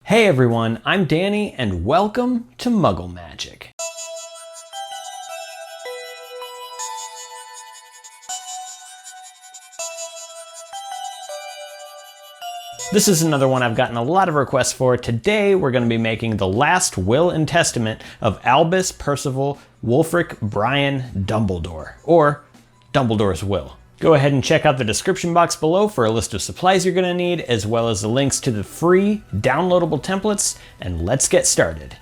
Hey everyone, I'm Danny and welcome to Muggle Magic. This is another one I've gotten a lot of requests for. Today we're going to be making the last will and testament of Albus, Percival, Wulfric, Brian, Dumbledore, or Dumbledore's will. Go ahead and check out the description box below for a list of supplies you're going to need, as well as the links to the free downloadable templates, and let's get started.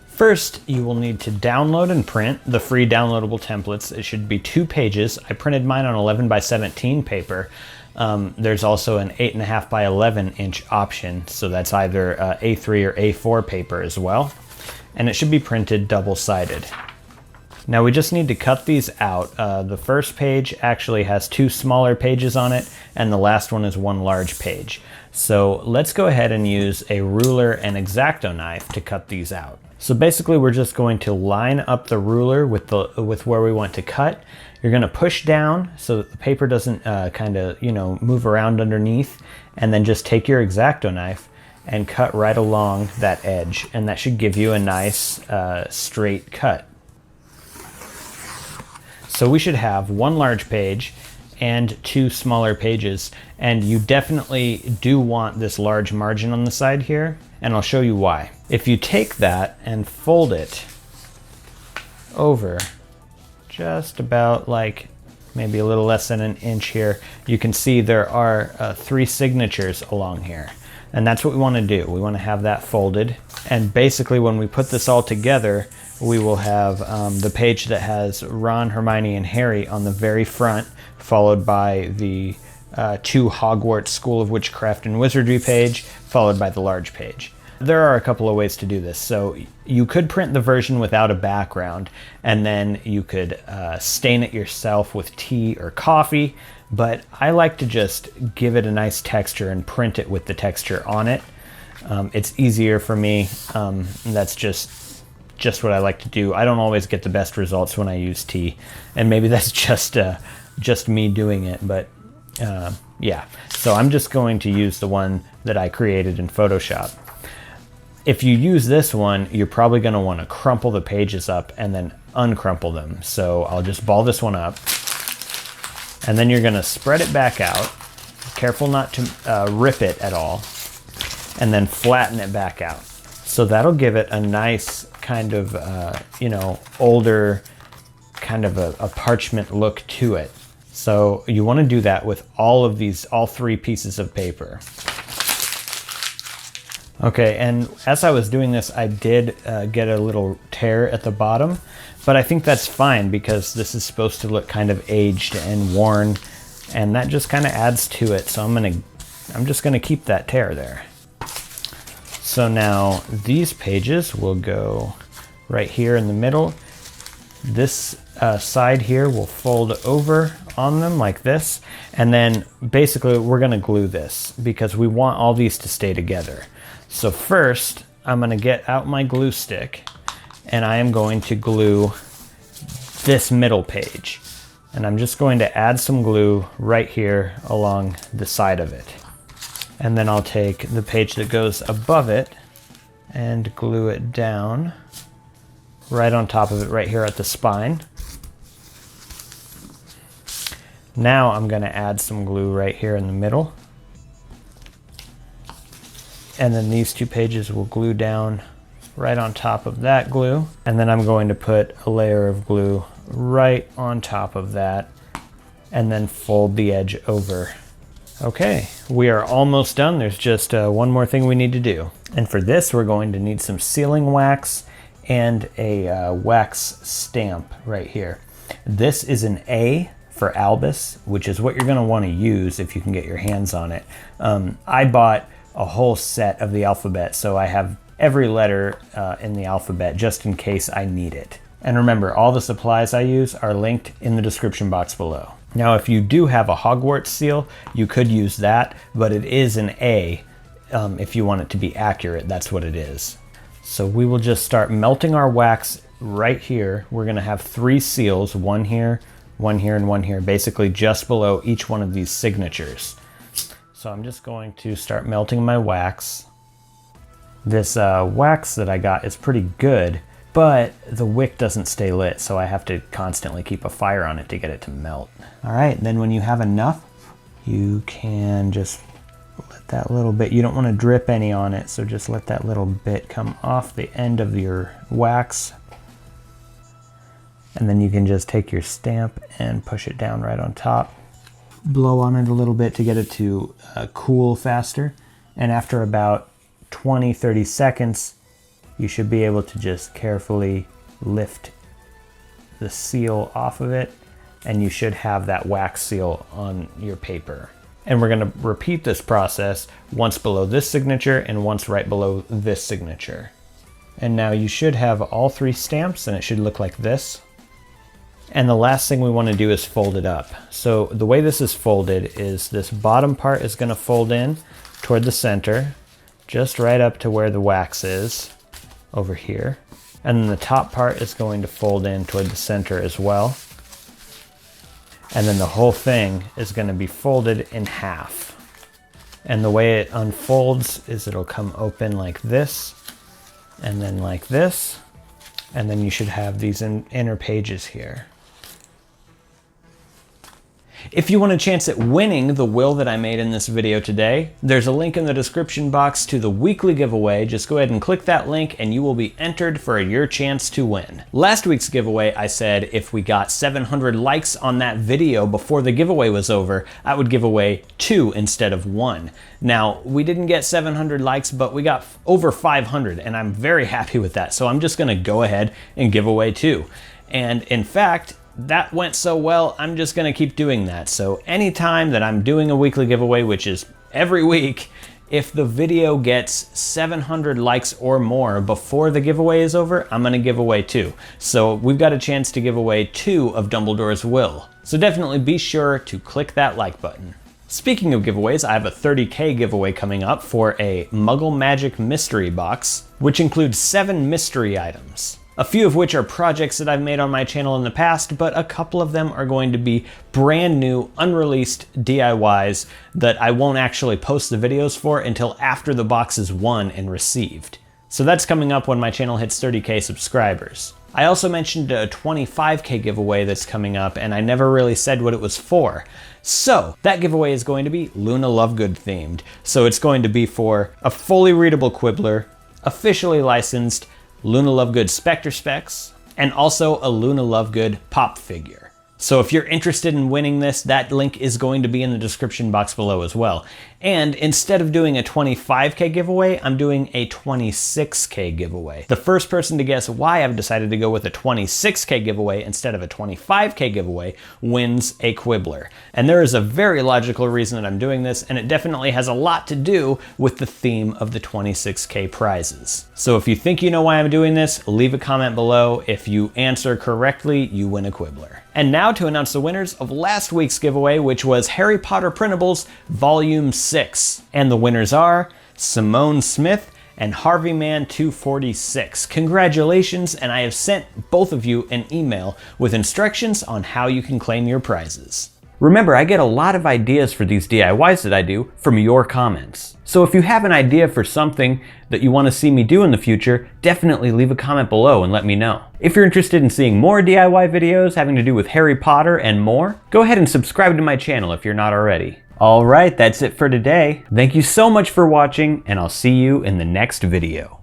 First, you will need to download and print the free downloadable templates. It should be 2 pages. I printed mine on 11 by 17 paper. There's also an 8.5 by 11 inch option, so that's either A3 or A4 paper as well. And it should be printed double-sided. Now we just need to cut these out. The first page actually has 2 smaller pages on it, and the last one is 1 large page. So let's go ahead and use a ruler and X-Acto knife to cut these out. So basically we're just going to line up the ruler with where we want to cut. You're going to push down so that the paper doesn't move around underneath, and then just take your X-Acto knife and cut right along that edge, and that should give you a nice straight cut. So we should have 1 large page and 2 smaller pages, and you definitely do want this large margin on the side here, and I'll show you why. If you take that and fold it over just about like maybe a little less than an inch here, you can see there are 3 signatures along here. And that's what we want to do. We want to have that folded. And basically when we put this all together, we will have the page that has Ron, Hermione, and Harry on the very front, followed by the 2 Hogwarts School of Witchcraft and Wizardry page, followed by the large page. There are a couple of ways to do this. So you could print the version without a background, and then you could stain it yourself with tea or coffee, but I like to just give it a nice texture and print it with the texture on it. It's easier for me. That's just what I like to do. I don't always get the best results when I use tea, and maybe that's just me doing it, but yeah. So I'm just going to use the one that I created in Photoshop. If you use this one, you're probably going to want to crumple the pages up and then uncrumple them. So I'll just ball this one up, and then you're going to spread it back out. Careful not to rip it at all, and then flatten it back out. So that'll give it a nice kind of, older kind of a parchment look to it. So you want to do that with all 3 pieces of paper. Okay, and as I was doing this, I did get a little tear at the bottom, but I think that's fine because this is supposed to look kind of aged and worn, and that just kind of adds to it. So I'm just gonna keep that tear there. So now these pages will go right here in the middle. This side here will fold over on them like this, and then basically we're gonna glue this because we want all these to stay together. So first, I'm going to get out my glue stick, and I am going to glue this middle page. And I'm just going to add some glue right here along the side of it. And then I'll take the page that goes above it and glue it down right on top of it right here at the spine. Now I'm going to add some glue right here in the middle. And then these 2 pages will glue down right on top of that glue. And then I'm going to put a layer of glue right on top of that, and then fold the edge over. Okay, we are almost done. There's just one more thing we need to do. And for this, we're going to need some sealing wax and a wax stamp right here. This is an A for Albus, which is what you're going to want to use if you can get your hands on it. I bought a whole set of the alphabet, so I have every letter in the alphabet just in case I need it. And remember, all the supplies I use are linked in the description box below. Now, if you do have a Hogwarts seal, you could use that, but it is an A. If you want it to be accurate, that's what it is. So we will just start melting our wax right here. We're going to have 3 seals, 1 here, 1 here, and 1 here, basically just below each one of these signatures. So I'm just going to start melting my wax. This wax that I got is pretty good, but the wick doesn't stay lit, so I have to constantly keep a fire on it to get it to melt. All right, then when you have enough, you can just let that little bit, you don't want to drip any on it, so just let that little bit come off the end of your wax. And then you can just take your stamp and push it down right on top. Blow on it a little bit to get it to cool faster. And after about 20-30 seconds, you should be able to just carefully lift the seal off of it, and you should have that wax seal on your paper. And we're going to repeat this process once below this signature and once right below this signature. And now you should have all 3 stamps, and it should look like this. And the last thing we want to do is fold it up. So the way this is folded is this bottom part is going to fold in toward the center, just right up to where the wax is over here. And then the top part is going to fold in toward the center as well. And then the whole thing is going to be folded in half. And the way it unfolds is it'll come open like this, and then like this, and then you should have these inner pages here. If you want a chance at winning the will that I made in this video today, there's a link in the description box to the weekly giveaway. Just go ahead and click that link and you will be entered for your chance to win. Last week's giveaway, I said if we got 700 likes on that video before the giveaway was over, I would give away 2 instead of 1. Now, we didn't get 700 likes, but we got over 500, and I'm very happy with that. So I'm just gonna go ahead and give away 2. And in fact, that went so well, I'm just gonna keep doing that. So anytime that I'm doing a weekly giveaway, which is every week, if the video gets 700 likes or more before the giveaway is over, I'm gonna give away 2. So we've got a chance to give away 2 of Dumbledore's will. So definitely be sure to click that like button. Speaking of giveaways, I have a 30K giveaway coming up for a Muggle Magic mystery box, which includes 7 mystery items. A few of which are projects that I've made on my channel in the past, but a couple of them are going to be brand new, unreleased DIYs that I won't actually post the videos for until after the box is won and received. So that's coming up when my channel hits 30K subscribers. I also mentioned a 25K giveaway that's coming up, and I never really said what it was for. So that giveaway is going to be Luna Lovegood themed. So it's going to be for a fully readable Quibbler, officially licensed Luna Lovegood Spectre Specs, and also a Luna Lovegood pop figure. So if you're interested in winning this, that link is going to be in the description box below as well. And instead of doing a 25K giveaway, I'm doing a 26K giveaway. The first person to guess why I've decided to go with a 26K giveaway instead of a 25K giveaway wins a Quibbler. And there is a very logical reason that I'm doing this, and it definitely has a lot to do with the theme of the 26K prizes. So if you think you know why I'm doing this, leave a comment below. If you answer correctly, you win a Quibbler. And now to announce the winners of last week's giveaway, which was Harry Potter Printables Volume 6. And the winners are Simone Smith and Harvey Man 246. Congratulations, and I have sent both of you an email with instructions on how you can claim your prizes. Remember, I get a lot of ideas for these DIYs that I do from your comments. So if you have an idea for something that you want to see me do in the future, definitely leave a comment below and let me know. If you're interested in seeing more DIY videos having to do with Harry Potter and more, go ahead and subscribe to my channel if you're not already. All right, that's it for today. Thank you so much for watching, and I'll see you in the next video.